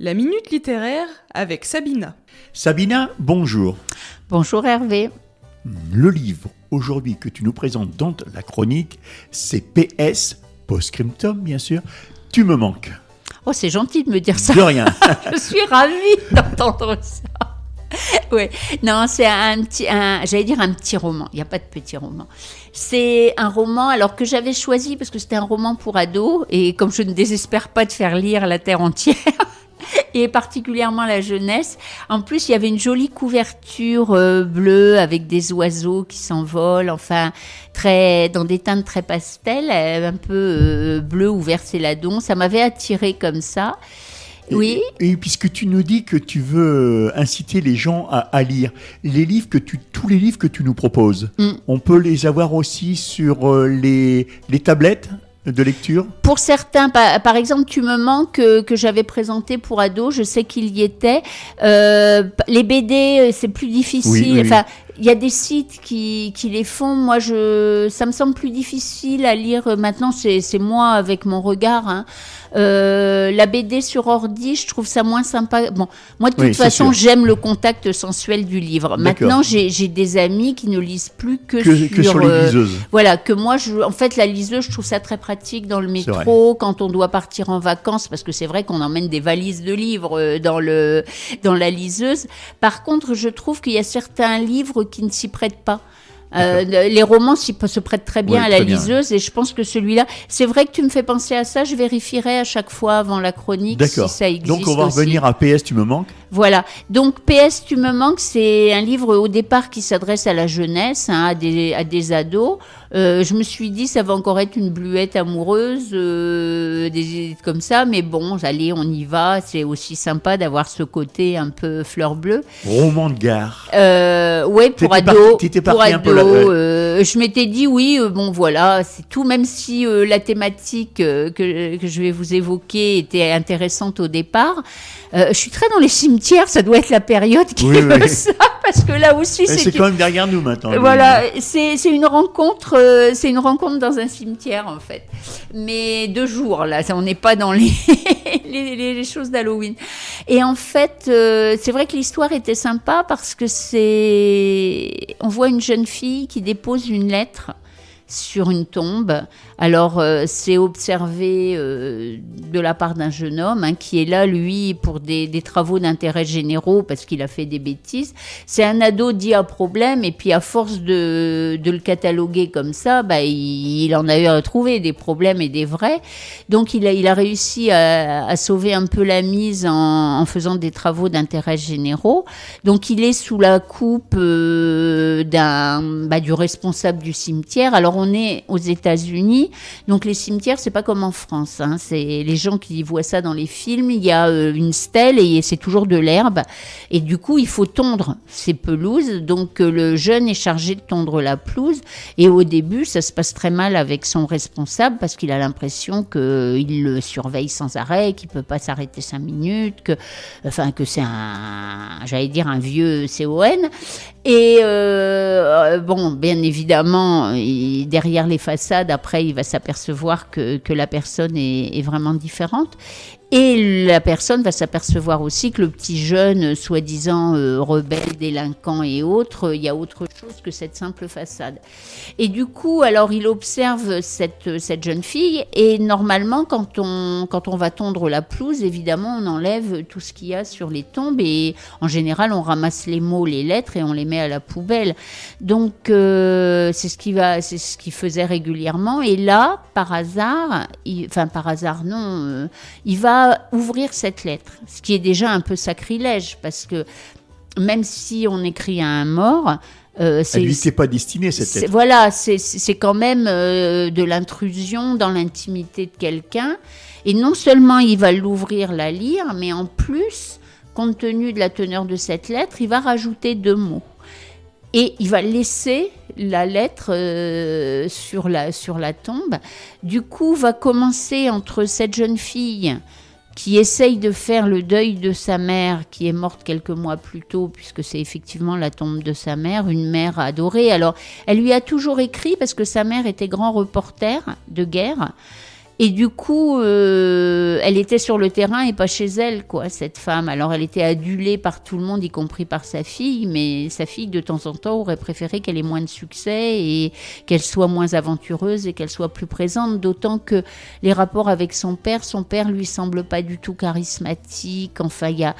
La Minute Littéraire avec Sabina. Sabina, bonjour. Bonjour Hervé. Le livre aujourd'hui que tu nous présentes dans la chronique, c'est PS, post-scriptum bien sûr, Tu me manques. Oh, c'est gentil de me dire ça. De rien. Je suis ravie d'entendre ça. Ouais. Non, c'est j'allais dire un petit roman. Il n'y a pas de petit roman. C'est un roman, alors que j'avais choisi parce que c'était un roman pour ados, et comme je ne désespère pas de faire lire la terre entière, et particulièrement la jeunesse. En plus, il y avait une jolie couverture bleue avec des oiseaux qui s'envolent, enfin, dans des teintes très pastel, un peu bleu ou vert céladon. Ça m'avait attirée comme ça. Oui. Et puisque tu nous dis que tu veux inciter les gens à lire, tous les livres que tu nous proposes, on peut les avoir aussi sur les tablettes de lecture? Pour certains, par exemple, Tu me manques que j'avais présenté pour ados, je sais qu'il y était. Les BD, c'est plus difficile. Oui. Enfin, il y a des sites qui les font. Moi, ça me semble plus difficile à lire. Maintenant, c'est moi avec mon regard. Hein. La BD sur ordi, je trouve ça moins sympa. Bon, moi, de toute façon, j'aime le contact sensuel du livre. D'accord. Maintenant, j'ai des amis qui ne lisent plus que sur les liseuses. Voilà, que moi, en fait, la liseuse, je trouve ça très pratique dans le métro, quand on doit partir en vacances, parce que c'est vrai qu'on emmène des valises de livres dans la liseuse. Par contre, je trouve qu'il y a certains livres qui ne s'y prêtent pas. Les romans se prêtent très bien à la liseuse, et je pense que celui-là, c'est vrai que tu me fais penser à ça, je vérifierai à chaque fois avant la chronique si ça existe. Donc on va revenir à PS, Tu me manques. Voilà, donc PS, Tu me manques, c'est un livre au départ qui s'adresse à la jeunesse, hein, à des ados. Je me suis dit, ça va encore être une bluette amoureuse, comme ça, mais bon, allez, on y va, c'est aussi sympa d'avoir ce côté un peu fleur bleue. Roman de gare. Ouais, pour ados. T'étais parti un peu là. Je m'étais dit, oui, bon voilà, c'est tout, même si la thématique que je vais vous évoquer était intéressante au départ. Je suis très dans les cimetières, ça doit être la période qui veut ça, parce que là aussi c'est quand même derrière nous maintenant. Voilà, c'est une rencontre dans un cimetière en fait, mais 2 jours là, on n'est pas dans les choses d'Halloween. Et en fait, c'est vrai que l'histoire était sympa parce que on voit une jeune fille qui dépose une lettre sur une tombe. Alors, c'est observé de la part d'un jeune homme qui est là, lui, pour des travaux d'intérêt généraux parce qu'il a fait des bêtises. C'est un ado dit à problème, et puis à force de le cataloguer comme ça, il en a eu à trouver des problèmes et des vrais. Donc, il a réussi à sauver un peu la mise en faisant des travaux d'intérêt généraux. Donc, il est sous la coupe du responsable du cimetière. Alors, on est aux États-Unis, donc les cimetières, c'est pas comme en France. Hein. C'est les gens qui voient ça dans les films. Il y a une stèle et c'est toujours de l'herbe. Et du coup, il faut tondre ces pelouses. Donc le jeune est chargé de tondre la pelouse. Et au début, ça se passe très mal avec son responsable parce qu'il a l'impression qu'il le surveille sans arrêt, qu'il peut pas s'arrêter 5 minutes, que c'est un vieux CON. Et bien évidemment, derrière les façades, après, il va s'apercevoir que la personne est vraiment différente. Et la personne va s'apercevoir aussi que le petit jeune, soi-disant rebelle, délinquant et autres, il y a autre chose que cette simple façade. Et du coup, alors, il observe cette jeune fille, et normalement, quand on va tondre la pelouse, évidemment, on enlève tout ce qu'il y a sur les tombes, et en général, on ramasse les mots, les lettres, et on les met à la poubelle. Donc, c'est ce qu'il faisait régulièrement. Et là, par hasard, il va ouvrir cette lettre, ce qui est déjà un peu sacrilège, parce que même si on écrit à un mort, elle lui était pas destinée cette lettre. Voilà, c'est quand même de l'intrusion dans l'intimité de quelqu'un, et non seulement il va l'ouvrir, la lire, mais en plus, compte tenu de la teneur de cette lettre, il va rajouter 2 mots. Et il va laisser la lettre sur la tombe. Du coup, va commencer entre cette jeune fille qui essaye de faire le deuil de sa mère, qui est morte quelques mois plus tôt, puisque c'est effectivement la tombe de sa mère, une mère adorée. Alors, elle lui a toujours écrit, parce que sa mère était grand reporter de guerre, Et du coup, elle était sur le terrain et pas chez elle, quoi, cette femme. Alors, elle était adulée par tout le monde, y compris par sa fille, mais sa fille, de temps en temps, aurait préféré qu'elle ait moins de succès et qu'elle soit moins aventureuse et qu'elle soit plus présente. D'autant que les rapports avec son père lui semble pas du tout charismatique. Enfin, il y a...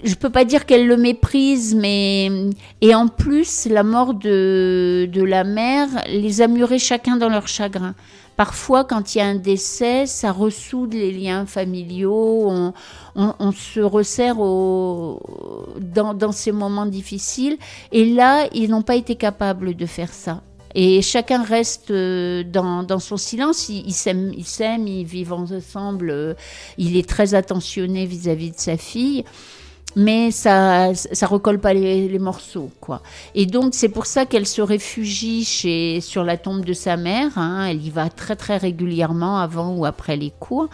Je peux pas dire qu'elle le méprise, mais... Et en plus, la mort de la mère les a murés chacun dans leur chagrin. Parfois, quand il y a un décès, ça ressoude les liens familiaux, on se resserre dans ces moments difficiles. Et là, ils n'ont pas été capables de faire ça. Et chacun reste dans son silence, ils s'aiment, ils vivent ensemble, il est très attentionné vis-à-vis de sa fille. Mais ça recolle pas les morceaux, quoi. Et donc, c'est pour ça qu'elle se réfugie sur la tombe de sa mère. Hein. Elle y va très, très régulièrement avant ou après les cours.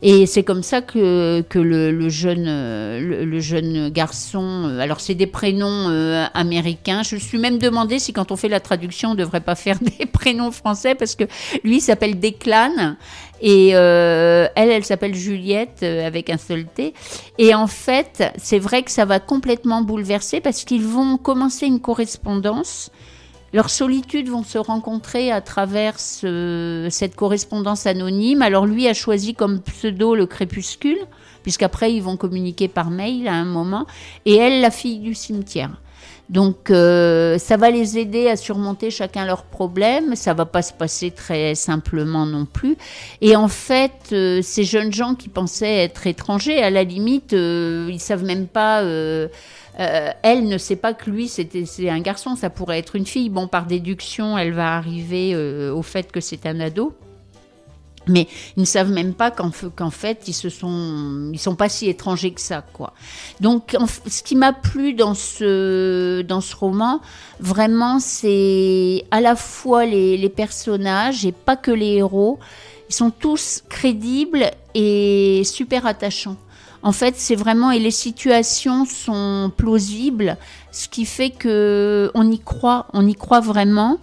Et c'est comme ça que le jeune garçon... alors, c'est des prénoms américains. Je me suis même demandé si, quand on fait la traduction, on ne devrait pas faire des prénoms français, parce que lui, il s'appelle Declan. Et elle s'appelle Juliette avec un seul T. Et en fait, c'est vrai que ça va complètement bouleverser parce qu'ils vont commencer une correspondance. Leurs solitudes vont se rencontrer à travers cette correspondance anonyme. Alors lui a choisi comme pseudo le Crépuscule, puisqu'après ils vont communiquer par mail à un moment. Et elle, la fille du cimetière. Donc, ça va les aider à surmonter chacun leurs problèmes. Ça va pas se passer très simplement non plus. Et en fait, ces jeunes gens qui pensaient être étrangers, à la limite, ils savent même pas... elle ne sait pas que lui, c'est un garçon. Ça pourrait être une fille. Bon, par déduction, elle va arriver au fait que c'est un ado. Mais ils ne savent même pas qu'en fait, ils sont pas si étrangers que ça, quoi. Donc, ce qui m'a plu dans ce roman, vraiment, c'est à la fois les personnages et pas que les héros. Ils sont tous crédibles et super attachants. En fait, c'est vraiment... Et les situations sont plausibles, ce qui fait qu'on y croit vraiment.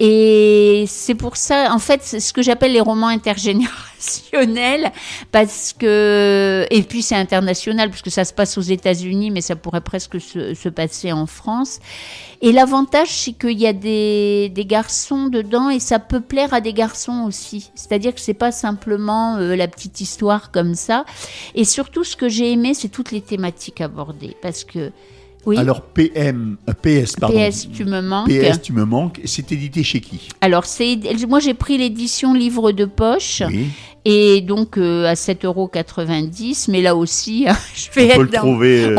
Et c'est pour ça, en fait, c'est ce que j'appelle les romans intergénérationnels, parce que, et puis c'est international, parce que ça se passe aux États-Unis, mais ça pourrait presque se passer en France. Et l'avantage, c'est qu'il y a des garçons dedans, et ça peut plaire à des garçons aussi. C'est-à-dire que c'est pas simplement la petite histoire comme ça. Et surtout, ce que j'ai aimé, c'est toutes les thématiques abordées, parce que oui. Alors, PS, pardon. PS, tu me manques. PS, tu me manques. C'est édité chez qui? Alors, moi, j'ai pris l'édition livre de poche. Oui. Et donc, à 7,90 €. Mais là aussi, je vais on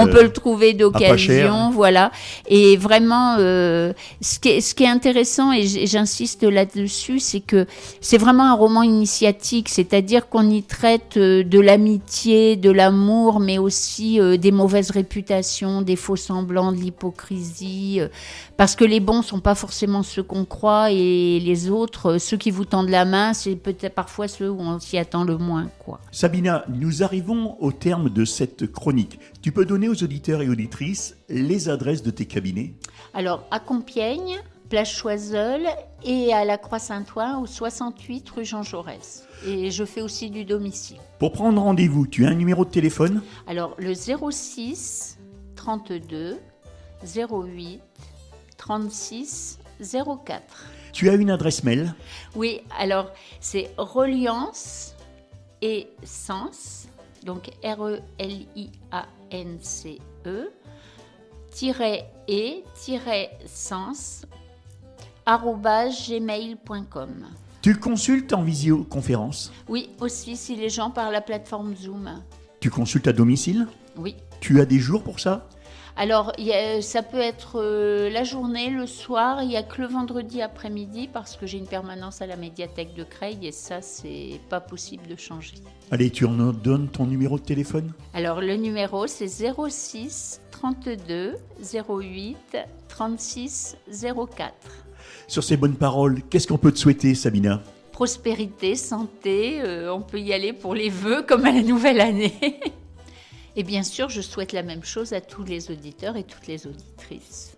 peut le trouver d'occasion. Voilà. Et vraiment, ce qui est intéressant, et j'insiste là-dessus, c'est que c'est vraiment un roman initiatique. C'est-à-dire qu'on y traite de l'amitié, de l'amour, mais aussi des mauvaises réputations, des faux semblants, de l'hypocrisie. Parce que les bons sont pas forcément ceux qu'on croit, et les autres, ceux qui vous tendent la main, c'est peut-être parfois ceux où on s'y attend le moins, quoi. Sabina, nous arrivons au terme de cette chronique. Tu peux donner aux auditeurs et auditrices les adresses de tes cabinets? Alors, à Compiègne, place Choiseul, et à la Croix-Saint-Ouen, au 68 rue Jean Jaurès. Et je fais aussi du domicile. Pour prendre rendez-vous, tu as un numéro de téléphone? Alors, le 06 32 08 36 04. Tu as une adresse mail? Oui, alors c'est reliance et sens, donc RELIANCE-sens @gmail.com. Tu consultes en visioconférence? Oui, aussi si les gens par la plateforme Zoom. Tu consultes à domicile? Oui. Tu as des jours pour ça? Alors, ça peut être la journée, le soir. Il n'y a que le vendredi après-midi parce que j'ai une permanence à la médiathèque de Creil et ça, c'est pas possible de changer. Allez, tu en donnes ton numéro de téléphone? Alors, le numéro, c'est 06 32 08 36 04. Sur ces bonnes paroles, qu'est-ce qu'on peut te souhaiter, Sabina? Prospérité, santé, on peut y aller pour les vœux comme à la nouvelle année. Et bien sûr, je souhaite la même chose à tous les auditeurs et toutes les auditrices.